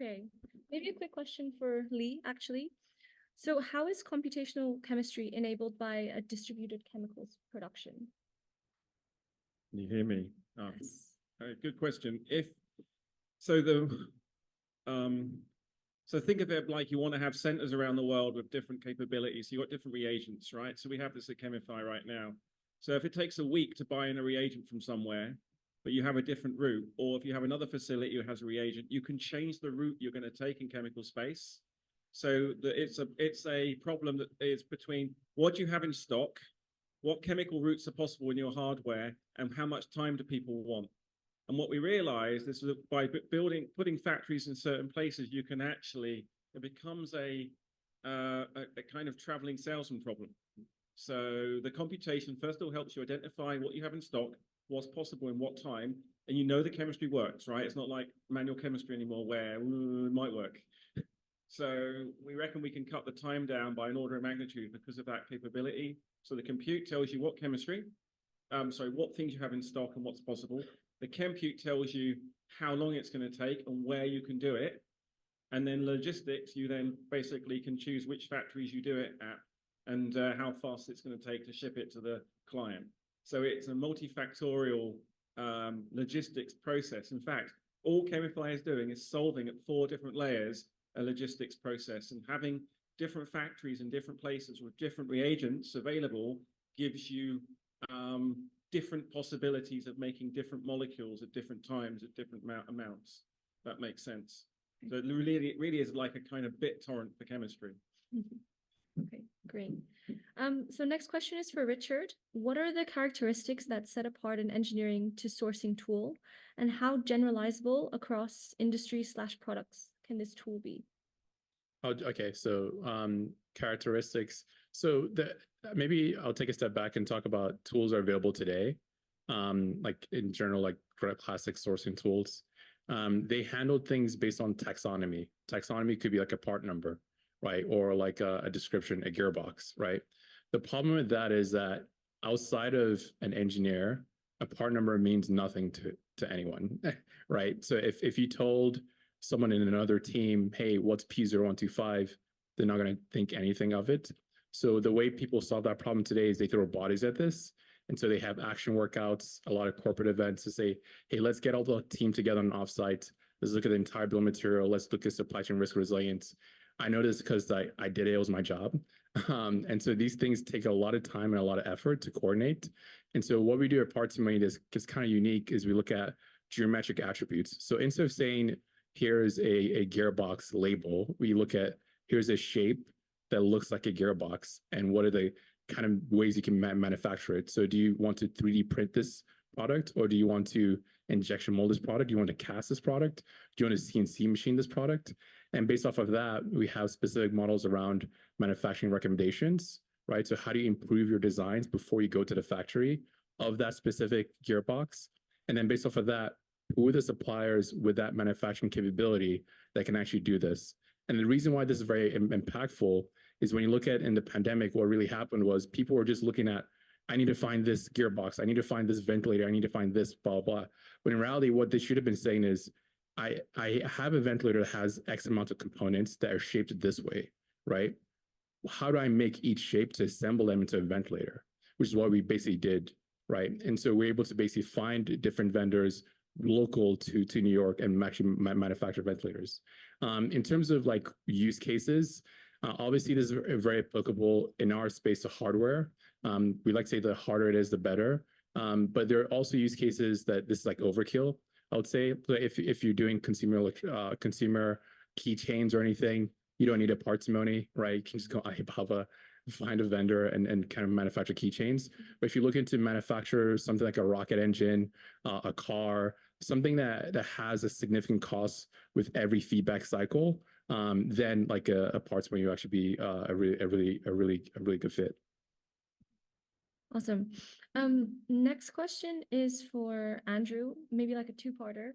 Okay, maybe a quick question for Lee, actually. So how is computational chemistry enabled by a distributed chemicals production? Can you hear me? Oh, Yes. good question. So the so think of it like you want to have centers around the world with different capabilities. You've got different reagents, right? So we have this at Chemify right now. So if it takes a week to buy in a reagent from somewhere, but you have a different route, or if you have another facility who has a reagent, you can change the route you're going to take in chemical space. So it's a problem that is between what you have in stock, what chemical routes are possible in your hardware, and how much time do people want. And what we realized is that by putting factories in certain places, you can actually, it becomes a kind of traveling salesman problem. So the computation, first of all, helps you identify what you have in stock, what's possible in what time, and you know the chemistry works, right? It's not like manual chemistry anymore where it might work. So we reckon we can cut the time down by an order of magnitude because of that capability. So the compute tells you what chemistry, what things you have in stock and what's possible. The compute tells you how long it's going to take and where you can do it. And then logistics, you then basically can choose which factories you do it at and how fast it's going to take to ship it to the client. So it's a multifactorial logistics process. In fact, all Chemify is doing is solving at 4 different layers a logistics process, and having different factories in different places with different reagents available gives you different possibilities of making different molecules at different times at different amounts. That makes sense. So it really is like a kind of BitTorrent for chemistry. Okay, great. So next question is for Richard. What are the characteristics that set apart an engineering to sourcing tool, and how generalizable across industry/products can this tool be? Oh, okay, so characteristics. So maybe I'll take a step back and talk about tools that are available today. Like in general, like classic sourcing tools. They handled things based on taxonomy. Taxonomy could be like a part number, right? Or like a description, a gearbox, right? The problem with that is that outside of an engineer, a part number means nothing to anyone, right? So if you told someone in another team, hey, what's P0125? They're not going to think anything of it. So the way people solve that problem today is they throw bodies at this. And so they have action workouts, a lot of corporate events to say, hey, let's get all the team together on an offsite. Let's look at the entire bill of material. Let's look at supply chain risk resilience. I know this because I did it. It was my job. And so these things take a lot of time and a lot of effort to coordinate. And so what we do at Parsimony that's kind of unique is we look at geometric attributes. So instead of saying, here's a gearbox label, we look at, here's a shape that looks like a gearbox, and what are the kind of ways you can manufacture it. So do you want to 3D print this product, or do you want to injection mold this product? Do you want to cast this product? Do you want to CNC machine this product? And based off of that, we have specific models around manufacturing recommendations, right? So how do you improve your designs before you go to the factory of that specific gearbox? And then based off of that, who are the suppliers with that manufacturing capability that can actually do this? And the reason why this is very impactful is when you look at in the pandemic, what really happened was people were just looking at, I need to find this gearbox, I need to find this ventilator, I need to find this, blah, blah. But in reality, what they should have been saying is, I have a ventilator that has X amount of components that are shaped this way, right? How do I make each shape to assemble them into a ventilator? Which is what we basically did, right? And so we're able to basically find different vendors local to New York and actually manufacture ventilators. In terms of like use cases, obviously this is very applicable in our space to hardware. We like to say the harder it is, the better. But there are also use cases that this is like overkill, I would say. If you're doing consumer keychains or anything, you don't need a parsimony, right? You can just go Alibaba, find a vendor and kind of manufacture keychains. But if you look into manufacture something like a rocket engine, a car, something that has a significant cost with every feedback cycle, then like a parsimony will actually be a really good fit. Awesome. Next question is for Andrew, maybe like a two-parter.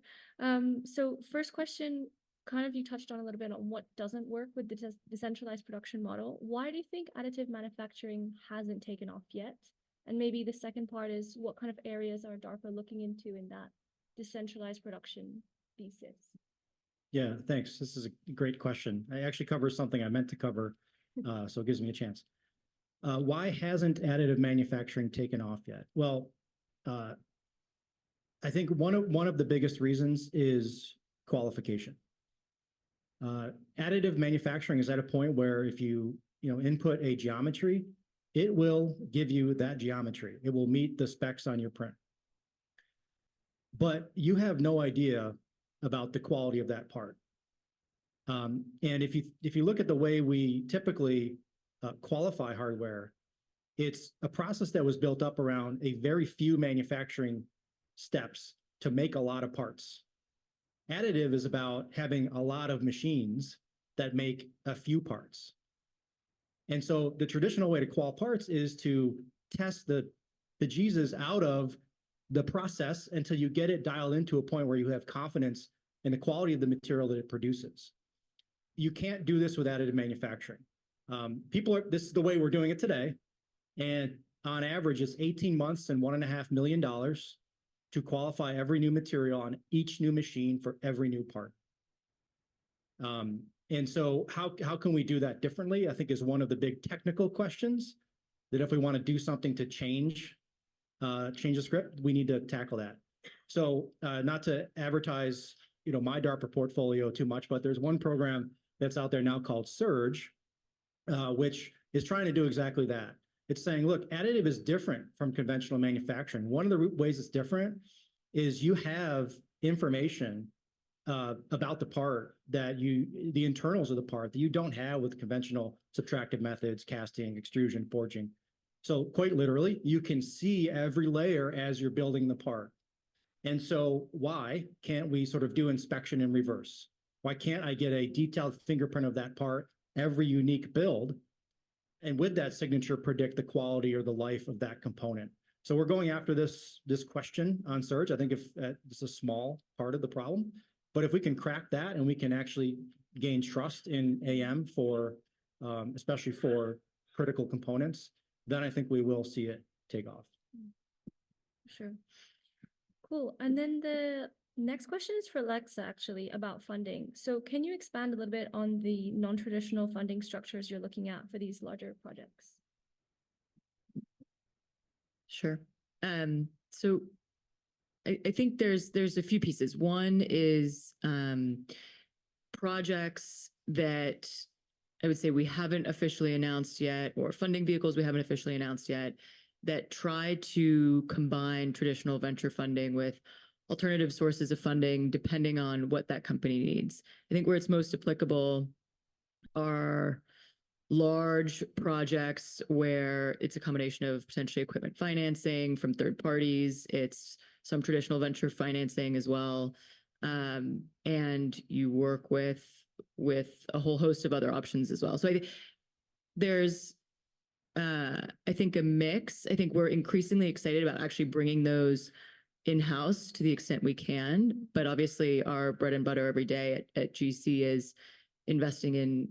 So first question, kind of you touched on a little bit on what doesn't work with the decentralized production model. Why do you think additive manufacturing hasn't taken off yet? And maybe the second part is, what kind of areas are DARPA looking into in that decentralized production thesis? Yeah, thanks. This is a great question. I actually cover something I meant to cover, so it gives me a chance. Why hasn't additive manufacturing taken off yet? Well, I think one of the biggest reasons is qualification. Additive manufacturing is at a point where if you input a geometry, it will give you that geometry. It will meet the specs on your print. But you have no idea about the quality of that part. And if you look at the way we typically qualify hardware, it's a process that was built up around a very few manufacturing steps to make a lot of parts. Additive is about having a lot of machines that make a few parts. And so the traditional way to qual parts is to test the bejesus out of the process until you get it dialed into a point where you have confidence in the quality of the material that it produces. You can't do this with additive manufacturing. This is the way we're doing it today. And on average, it's 18 months and $1.5 million to qualify every new material on each new machine for every new part. And so how can we do that differently? I think is one of the big technical questions that if we want to do something to change the script, we need to tackle that. So not to advertise, my DARPA portfolio too much, but there's one program that's out there now called Surge, which is trying to do exactly that. It's saying, look, additive is different from conventional manufacturing. One of the ways it's different is you have information about the part the internals of the part that you don't have with conventional subtractive methods, casting, extrusion, forging. So quite literally, you can see every layer as you're building the part. And so why can't we sort of do inspection in reverse? Why can't I get a detailed fingerprint of that part, every unique build, and with that signature predict the quality or the life of that component? So we're going after this question on Surge. I think if it's a small part of the problem, but if we can crack that and we can actually gain trust in AM for, especially for critical components, then I think we will see it take off. Sure. Cool. And then the next question is for Lexa, actually, about funding. So can you expand a little bit on the non-traditional funding structures you're looking at for these larger projects? Sure. So I think there's a few pieces. One is projects that I would say we haven't officially announced yet, or funding vehicles we haven't officially announced yet, that try to combine traditional venture funding with alternative sources of funding, depending on what that company needs. I think where it's most applicable are large projects where it's a combination of potentially equipment financing from third parties. It's some traditional venture financing as well. And you work with a whole host of other options as well. So there's, I think, a mix. I think we're increasingly excited about actually bringing those in-house to the extent we can. But obviously our bread and butter every day at GC is investing in,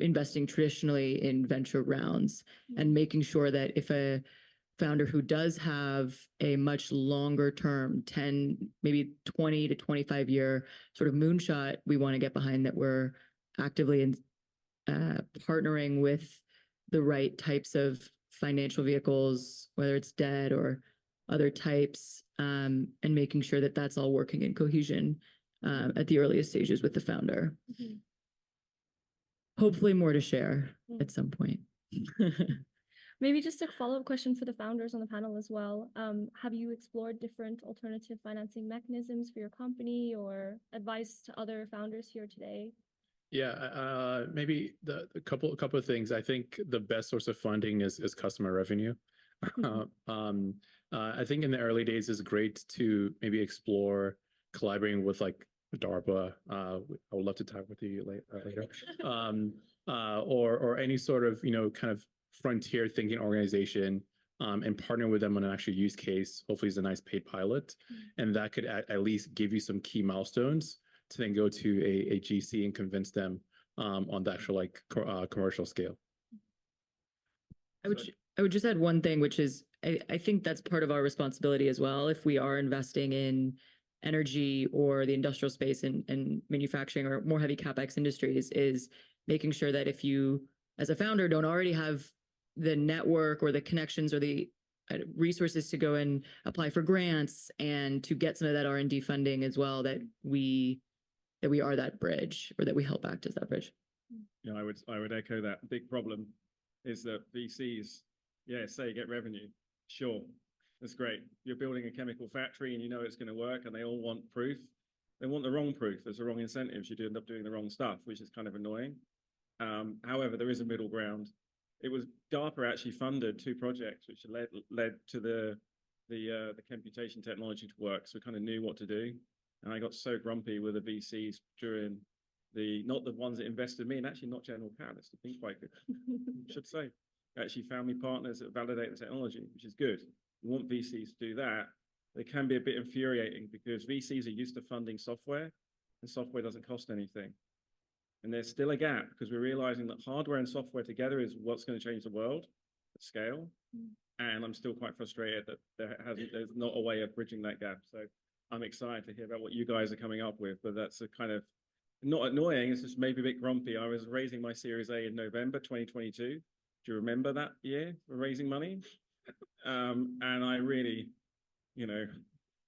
investing traditionally in venture rounds and making sure that if a founder who does have a much longer term, 10, maybe 20 to 25 year sort of moonshot, we want to get behind that we're actively partnering with the right types of financial vehicles, whether it's debt or other types, and making sure that that's all working in cohesion at the earliest stages with the founder. Mm-hmm. Hopefully more to share at some point. Maybe just a follow-up question for the founders on the panel as well. Have you explored different alternative financing mechanisms for your company or advice to other founders here today? Yeah, maybe a couple of things. I think the best source of funding is customer revenue. I think in the early days it's great to maybe explore collaborating with like DARPA. I would love to talk with you later. Or any sort of kind of frontier thinking organization, and partner with them on an actual use case. Hopefully it's a nice paid pilot, and that could at least give you some key milestones to then go to a GC and convince them on the actual commercial scale. I would just add one thing, which is I think that's part of our responsibility as well. If we are investing in energy or the industrial space and manufacturing or more heavy CapEx industries is making sure that if you, as a founder, don't already have the network or the connections or the resources to go and apply for grants and to get some of that R&D funding as well, that we are that bridge, or that we help act as that bridge. Yeah, I would echo that. Big problem is that VCs, say get revenue. Sure, that's great. You're building a chemical factory and you know it's going to work, and they all want proof. They want the wrong proof. There's the wrong incentives. You do end up doing the wrong stuff, which is kind of annoying. However, there is a middle ground. It was DARPA actually funded 2 projects, which led to the computation technology to work. So we kind of knew what to do. And I got so grumpy with the VCs during not the ones that invested in me, and actually not General Catalyst. I think quite good, should say. Actually family partners that validate the technology, which is good. We want VCs to do that. They can be a bit infuriating because VCs are used to funding software, and software doesn't cost anything. And there's still a gap because we're realizing that hardware and software together is what's going to change the world at scale. And I'm still quite frustrated that there's not a way of bridging that gap. So I'm excited to hear about what you guys are coming up with, but that's a kind of not annoying. It's just maybe a bit grumpy. I was raising my Series A in November 2022. Do you remember that year for raising money? And I really, I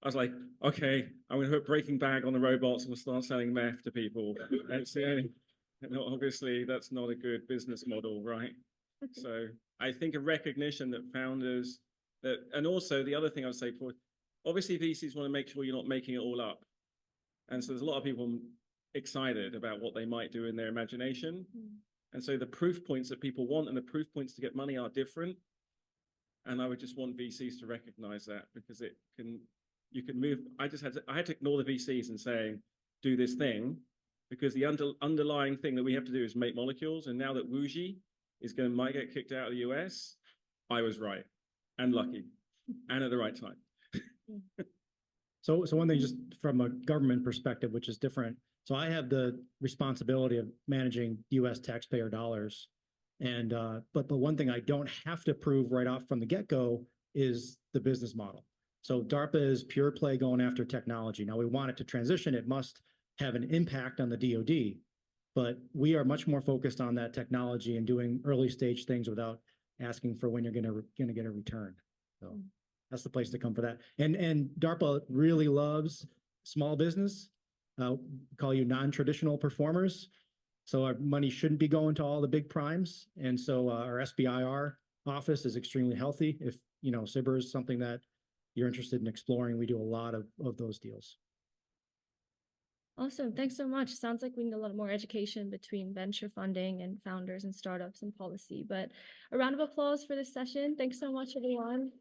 was like, okay, I'm going to put Breaking Bag on the robots and we'll start selling meth to people. And obviously, that's not a good business model, right? So I think a recognition that founders, and also the other thing I would say, obviously VCs want to make sure you're not making it all up. And so there's a lot of people excited about what they might do in their imagination. And so the proof points that people want and the proof points to get money are different. And I would just want VCs to recognize that, because you can move. I had to ignore the VCs and saying, do this thing, because the underlying thing that we have to do is make molecules. And now that Wuxi might get kicked out of the US, I was right and lucky and at the right time. So one thing, just from a government perspective, which is different. So I have the responsibility of managing US taxpayer dollars. And but one thing I don't have to prove right off from the get-go is the business model. So DARPA is pure play going after technology. Now we want it to transition. It must have an impact on the DoD, but we are much more focused on that technology and doing early stage things without asking for when you're going to get a return. So that's the place to come for that. And DARPA really loves small business. Call you non-traditional performers. So our money shouldn't be going to all the big primes. And so our SBIR office is extremely healthy. If SBIR is something that you're interested in exploring, we do a lot of those deals. Awesome. Thanks so much. Sounds like we need a lot more education between venture funding and founders and startups and policy. But a round of applause for this session. Thanks so much, everyone.